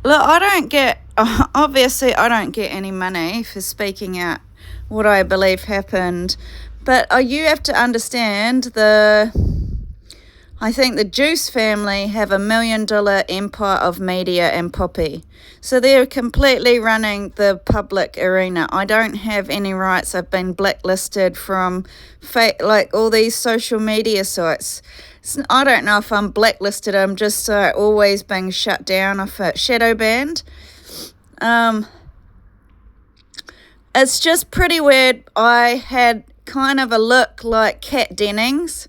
Look, obviously, I don't get any money for speaking out what I believe happened, but you have to understand I think the Juice family have $1 million empire of media and poppy. So they're completely running the public arena. I don't have any rights. I've been blacklisted from like all these social media sites. I don't know if I'm blacklisted. I'm just always being shut down off it. Shadow banned. It's just pretty weird. I had kind of a look like Kat Dennings.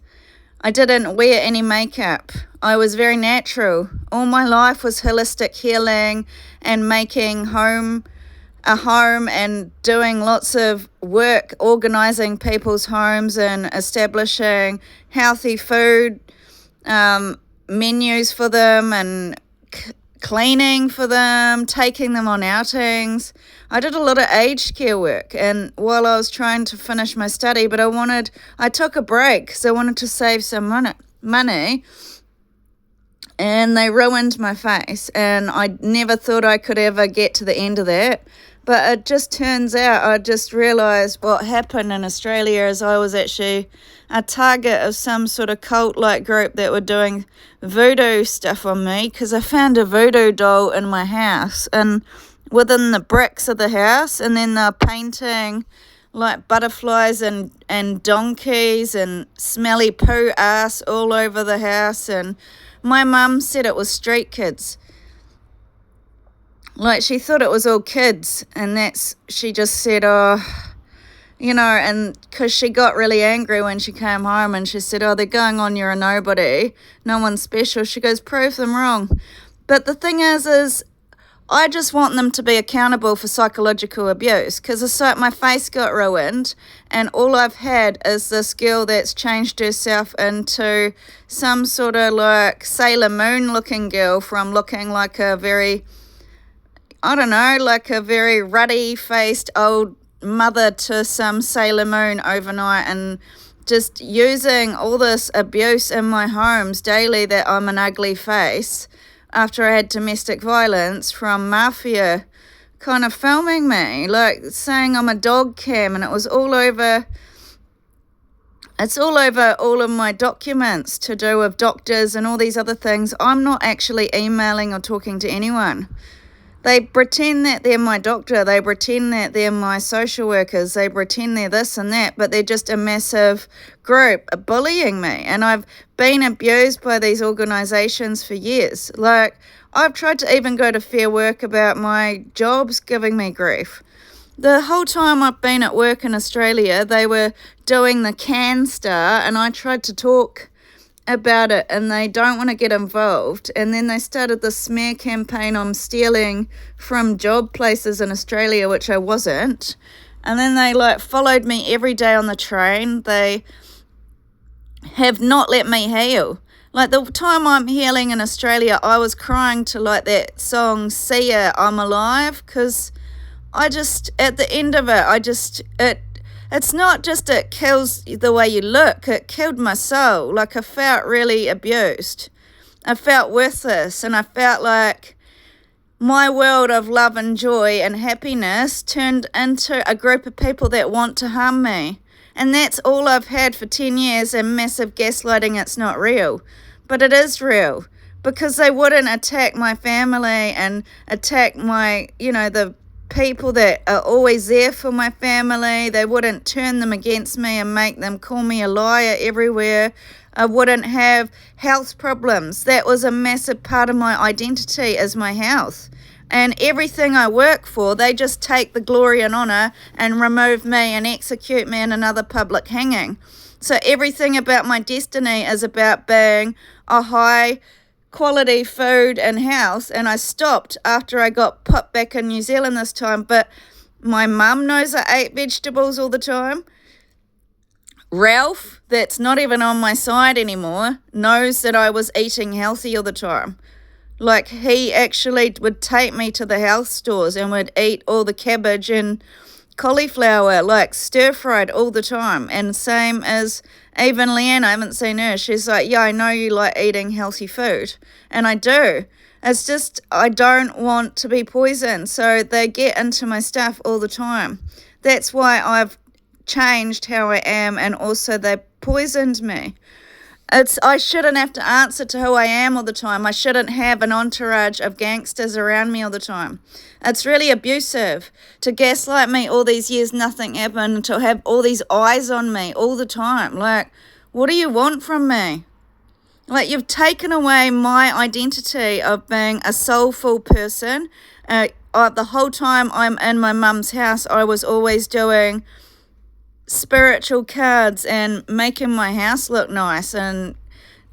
I didn't wear any makeup. I was very natural. All my life was holistic healing and making a home and doing lots of work, organizing people's homes and establishing healthy food menus for them and cleaning for them, taking them on outings. I did a lot of aged care work, and while I was trying to finish my study, but I took a break because I wanted to save some money, and they ruined my face, and I never thought I could ever get to the end of that. But it just turns out I just realised what happened in Australia is I was actually a target of some sort of cult-like group that were doing voodoo stuff on me because I found a voodoo doll in my house and within the bricks of the house, and then they're painting like butterflies and donkeys and smelly poo ass all over the house, and my mum said it was street kids. Like, she thought it was all kids, and she just said, and because she got really angry when she came home and she said, they're going on, you're a nobody, no one's special. She goes, prove them wrong. But the thing is I just want them to be accountable for psychological abuse because my face got ruined, and all I've had is this girl that's changed herself into some sort of like Sailor Moon looking girl from looking like a very, I don't know, like a very ruddy-faced old mother to some Sailor Moon overnight, and just using all this abuse in my homes daily that I'm an ugly face after I had domestic violence from mafia kind of filming me, like saying I'm a dog cam, and it was all over. It's all over all of my documents to do with doctors and all these other things. I'm not actually emailing or talking to anyone. They pretend that they're my doctor. They pretend that they're my social workers. They pretend they're this and that, but they're just a massive group bullying me. And I've been abused by these organisations for years. Like, I've tried to even go to Fair Work about my jobs giving me grief. The whole time I've been at work in Australia, they were doing the CanStar, and I tried to talk about it, and they don't want to get involved. And then they started the smear campaign on stealing from job places in Australia, which I wasn't. And then they followed me every day on the train. They have not let me heal. Like, the time I'm healing in Australia, I was crying to that song Sia, I'm Alive, because at the end of it, it's not just it kills the way you look, it killed my soul. Like, I felt really abused. I felt worthless, and I felt like my world of love and joy and happiness turned into a group of people that want to harm me. And that's all I've had for 10 years, and massive gaslighting. It's not real. But it is real, because they wouldn't attack my family and attack the people that are always there for my family. They wouldn't turn them against me and make them call me a liar everywhere. I wouldn't have health problems. That was a massive part of my identity, is my health. And everything I work for, they just take the glory and honour and remove me and execute me in another public hanging. So everything about my destiny is about being a high quality food and house, and I stopped after I got put back in New Zealand this time. But my mum knows I ate vegetables all the time. Ralph, that's not even on my side anymore, knows that I was eating healthy all the time. Like, he actually would take me to the health stores and would eat all the cabbage and cauliflower, like stir-fried all the time. And same as even Leanne, I haven't seen her. She's like, yeah, I know you like eating healthy food. And I do. It's just, I don't want to be poisoned. So they get into my stuff all the time. That's why I've changed how I am, and also they poisoned me. I shouldn't have to answer to who I am all the time. I shouldn't have an entourage of gangsters around me all the time. It's really abusive to gaslight me all these years, nothing happened, to have all these eyes on me all the time. Like, what do you want from me? Like, you've taken away my identity of being a soulful person. The whole time I'm in my mum's house, I was always doing spiritual cards and making my house look nice and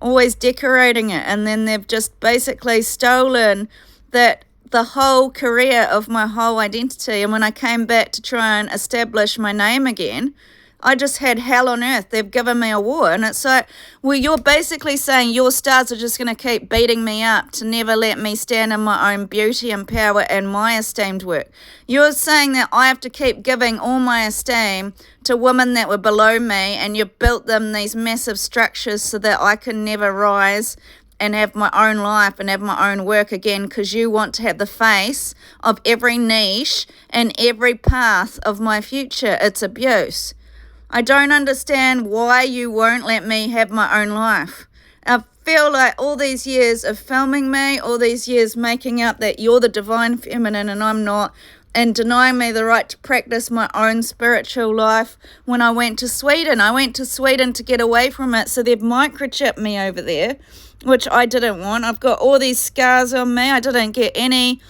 always decorating it. And then they've just basically stolen the whole career of my whole identity. And when I came back to try and establish my name again, I just had hell on earth. They've given me a war. And it's like, well, you're basically saying your stars are just going to keep beating me up to never let me stand in my own beauty and power and my esteemed work. You're saying that I have to keep giving all my esteem to women that were below me, and you've built them these massive structures so that I can never rise and have my own life and have my own work again, because you want to have the face of every niche and every path of my future. It's abuse. I don't understand why you won't let me have my own life. I feel like all these years of filming me, all these years making up that you're the divine feminine and I'm not, and denying me the right to practice my own spiritual life. When I went to Sweden to get away from it, so they've microchipped me over there, which I didn't want. I've got all these scars on me. I didn't get any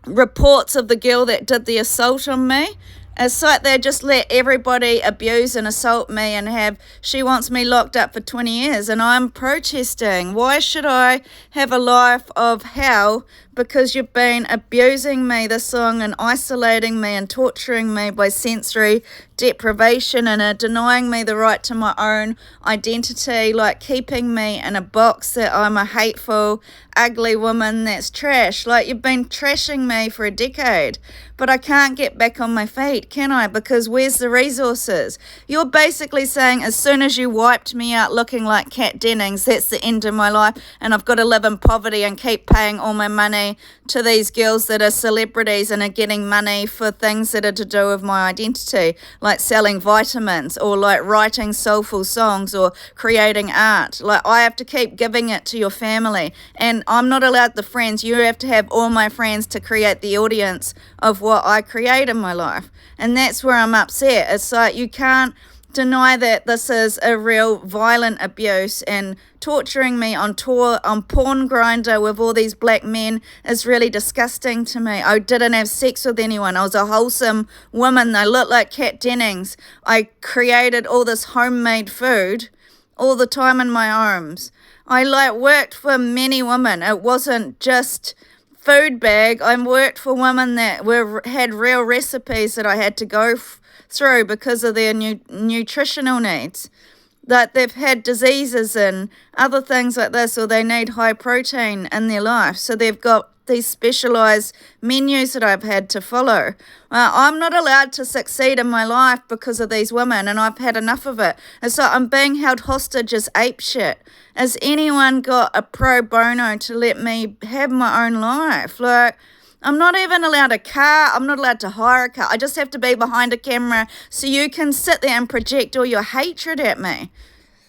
reports of the girl that did the assault on me. It's like they just let everybody abuse and assault me, and she wants me locked up for 20 years, and I'm protesting. Why should I have a life of hell because you've been abusing me this long and isolating me and torturing me by sensory deprivation and denying me the right to my own identity, like keeping me in a box that I'm a hateful, ugly woman that's trash. Like, you've been trashing me for a decade, but I can't get back on my feet, can I? Because where's the resources? You're basically saying as soon as you wiped me out looking like Kat Dennings, that's the end of my life, and I've got to live in poverty and keep paying all my money to these girls that are celebrities and are getting money for things that are to do with my identity, like selling vitamins or like writing soulful songs or creating art. Like, I have to keep giving it to your family, and I'm not allowed the friends. You have to have all my friends to create the audience of what I create in my life. And that's where I'm upset. It's like, you can't deny that this is a real violent abuse, and torturing me on tour on Porn Grinder with all these black men is really disgusting to me. I didn't have sex with anyone. I was a wholesome woman. I looked like Kat Dennings. I created all this homemade food all the time in my arms. I worked for many women. It wasn't just food bag. I worked for women that had real recipes that I had to go through because of their nutritional needs, that they've had diseases and other things like this, or they need high protein in their life, so they've got these specialized menus that I've had to follow. I'm not allowed to succeed in my life because of these women, and I've had enough of it. And so I'm being held hostage as ape shit. Has anyone got a pro bono to let me have my own life? Like, I'm not even allowed a car. I'm not allowed to hire a car. I just have to be behind a camera so you can sit there and project all your hatred at me.